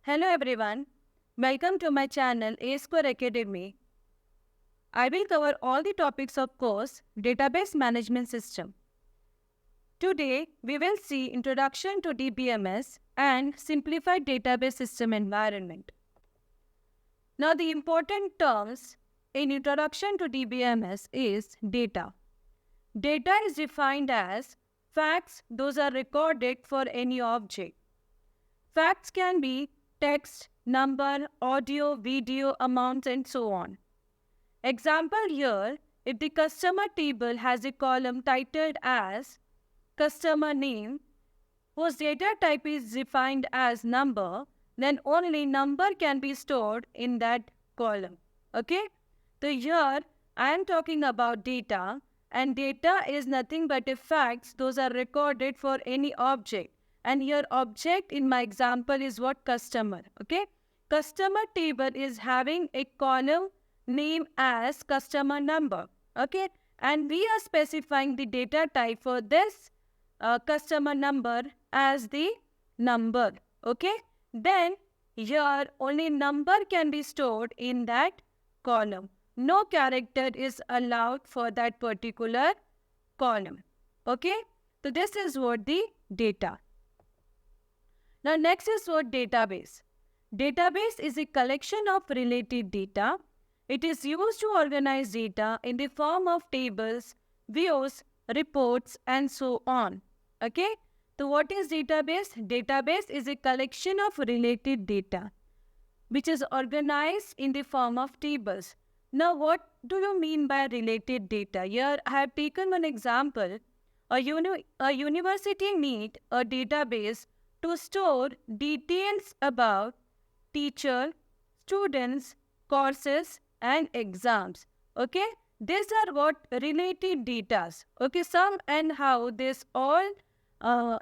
Hello everyone, welcome to my channel A Square Academy. I will cover all the topics of course Database Management System. Today we will see Introduction to DBMS and Simplified Database System Environment. Now the important terms in Introduction to DBMS is data. Data is defined as facts those are recorded for any object. Facts can be text, number, audio, video, amounts, and so on. Example here, if the customer table has a column titled as customer name, whose data type is defined as number, then only number can be stored in that column. Okay? So here, I am talking about data, and data is nothing but a facts those are recorded for any object. And here object in my example is what? Customer. Okay. Customer table is having a column name as customer number. Okay. And we are specifying the data type for this customer number as the number. Okay. Then here only number can be stored in that column. No character is allowed for that particular column. Okay. So this is what the data. Now next is what database. Database is a collection of related data. It is used to organize data in the form of tables, views, reports, and so on. Okay? So what is database? Database is a collection of related data which is organized in the form of tables. Now what do you mean by related data? Here I have taken one example. A university needs a database to store details about teacher, students, courses, and exams. Okay, these are what related data. Okay, some and how these all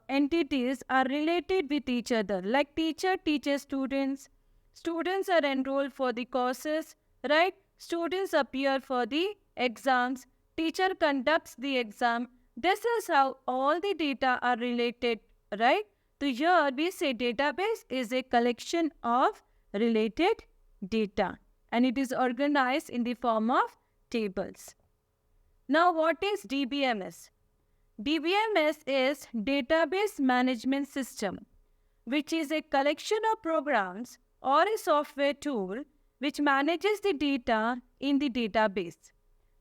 entities are related with each other. Like teacher teaches students, students are enrolled for the courses, right? Students appear for the exams, teacher conducts the exam. This is how all the data are related, right? So here we say database is a collection of related data and it is organized in the form of tables. Now what is DBMS? DBMS is Database Management System, which is a collection of programs or a software tool which manages the data in the database.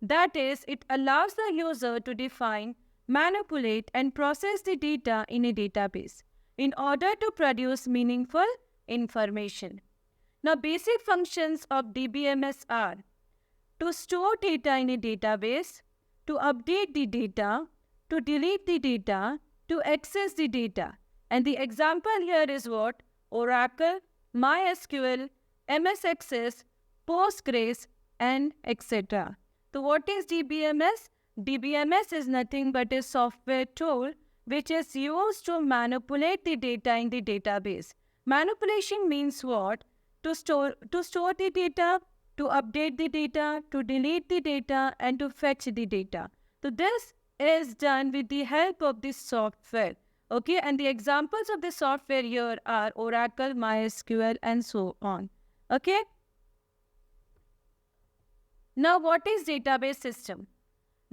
That is, it allows the user to define, manipulate and process the data in a database in order to produce meaningful information. Now, basic functions of DBMS are to store data in a database, to update the data, to delete the data, to access the data. And the example here is what? Oracle, MySQL, MS Access, Postgres, and etc. So, what is DBMS? DBMS is nothing but a software tool which is used to manipulate the data in the database. Manipulation means what? To store the data, to update the data, to delete the data, and to fetch the data. So this is done with the help of this software. Okay, and the examples of the software here are Oracle, MySQL, and so on. Okay. Now, what is database system?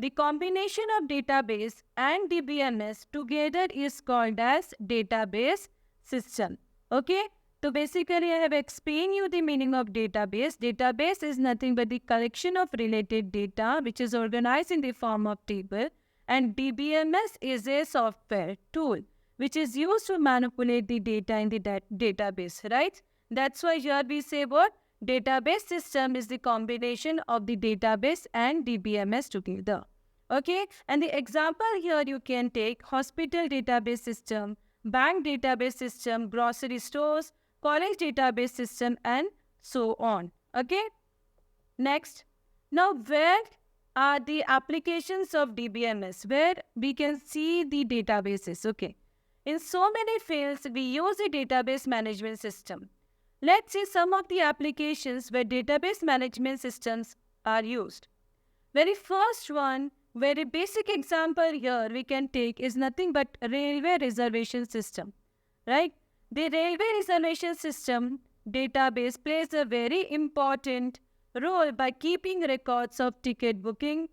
The combination of database and DBMS together is called as database system. Okay. So basically, I have explained you the meaning of database. Database is nothing but the collection of related data which is organized in the form of table. And DBMS is a software tool which is used to manipulate the data in the database, right? That's why here we say what? Database system is the combination of the database and DBMS together. Okay, and the example here you can take hospital database system, bank database system, grocery stores, college database system, and so on. Okay, next. Now, where are the applications of DBMS? Where we can see the databases. Okay, in so many fields, we use the database management system. Let's see some of the applications where database management systems are used. Very first one, very basic example here we can take is nothing but railway reservation system, right? The railway reservation system database plays a very important role by keeping records of ticket booking,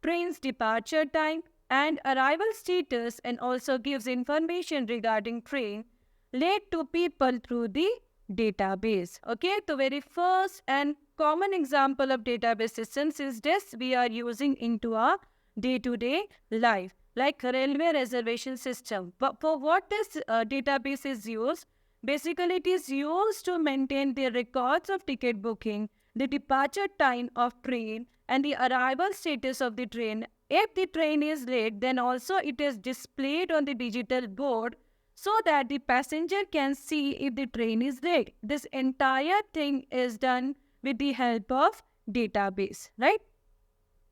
train's departure time, and arrival status, and also gives information regarding train led to people through the database. Okay, the very first and common example of database systems is this we are using into our day-to-day life, like railway reservation system. But for what this database is used, basically it is used to maintain the records of ticket booking, the departure time of train, and the arrival status of the train. If the train is late, then also it is displayed on the digital board so that the passenger can see if the train is late. This entire thing is done with the help of database, right?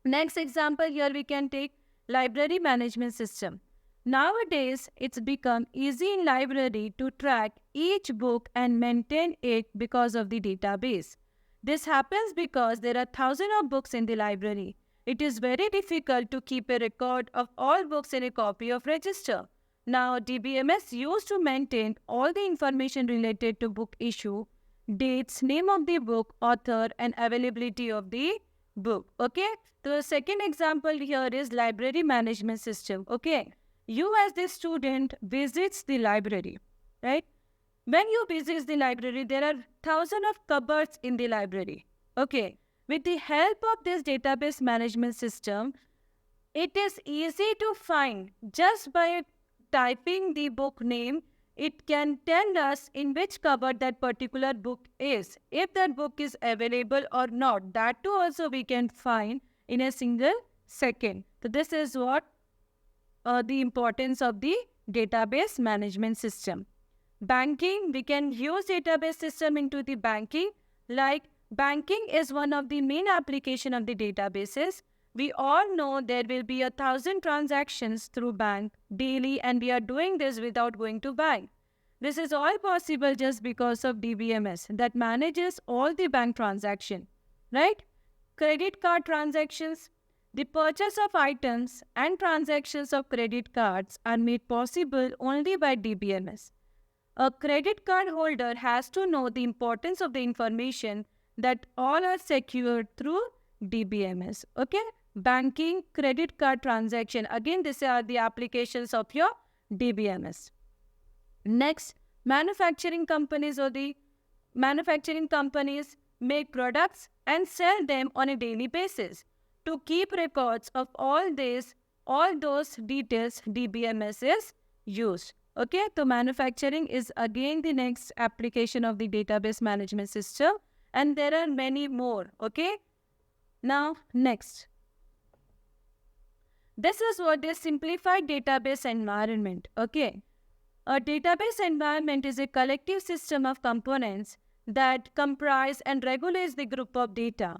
Next example here we can take library management system. Nowadays, it's become easy in library to track each book and maintain it because of the database. This happens because there are thousands of books in the library. It is very difficult to keep a record of all books in a copy of register. Now, DBMS used to maintain all the information related to book issue, dates, name of the book, author, and availability of the book. Okay. The second example here is library management system. Okay. You as the student visits the library, right? When you visit the library, there are thousands of cupboards in the library. Okay. With the help of this database management system, it is easy to find just by typing the book name. It can tell us in which cupboard that particular book is, if that book is available or not. That too also we can find in a single second. So this is what the importance of the database management system. Banking, we can use database system into the banking. Like banking is one of the main application of the databases. We all know there will be 1,000 transactions through bank daily, and we are doing this without going to bank. This is all possible just because of DBMS that manages all the bank transaction, right? Credit card transactions. The purchase of items and transactions of credit cards are made possible only by DBMS. A credit card holder has to know the importance of the information that all are secured through DBMS. Okay? Banking, credit card transaction. Again, these are the applications of your DBMS. Next, manufacturing companies make products and sell them on a daily basis. To keep records of all those details, DBMS is used. Okay, so manufacturing is again the next application of the database management system, and there are many more. Okay, now next. This is what is simplified database environment. Okay, a database environment is a collective system of components that comprise and regulates the group of data,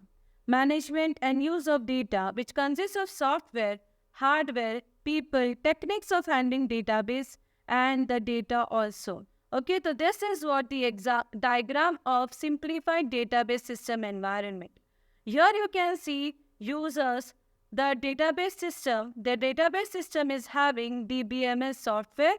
management and use of data, which consists of software, hardware, people, techniques of handling database, and the data also. Okay, so this is what the exact diagram of simplified database system environment. Here you can see users, the database system is having DBMS software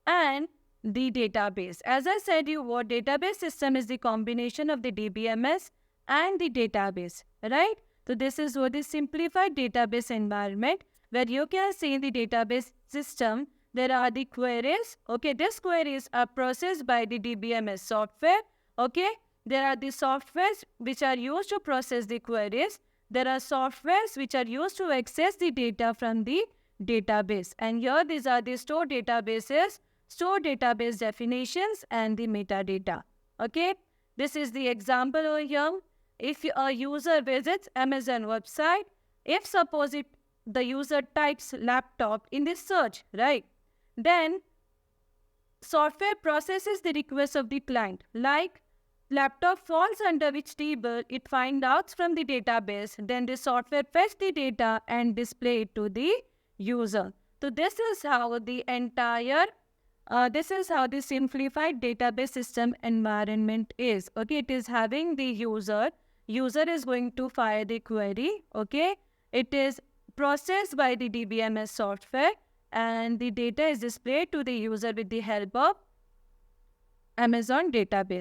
and the database. As I said you, what database system is the combination of the DBMS and the database, right? So this is what is simplified database environment, where you can see in the database system, there are the queries. Okay, these queries are processed by the DBMS software. Okay, there are the softwares which are used to process the queries. There are softwares which are used to access the data from the database. And here these are the stored databases, stored database definitions, and the metadata. Okay, this is the example over here. If a user visits Amazon website, if suppose the user types laptop in the search, right? Then software processes the request of the client. Like laptop falls under which table, it finds out from the database. Then the software fetch the data and display it to the user. So this is how the simplified database system environment is. Okay, it is having the user. User is going to fire the query. Okay, it is processed by the DBMS software, and the data is displayed to the user with the help of Amazon database.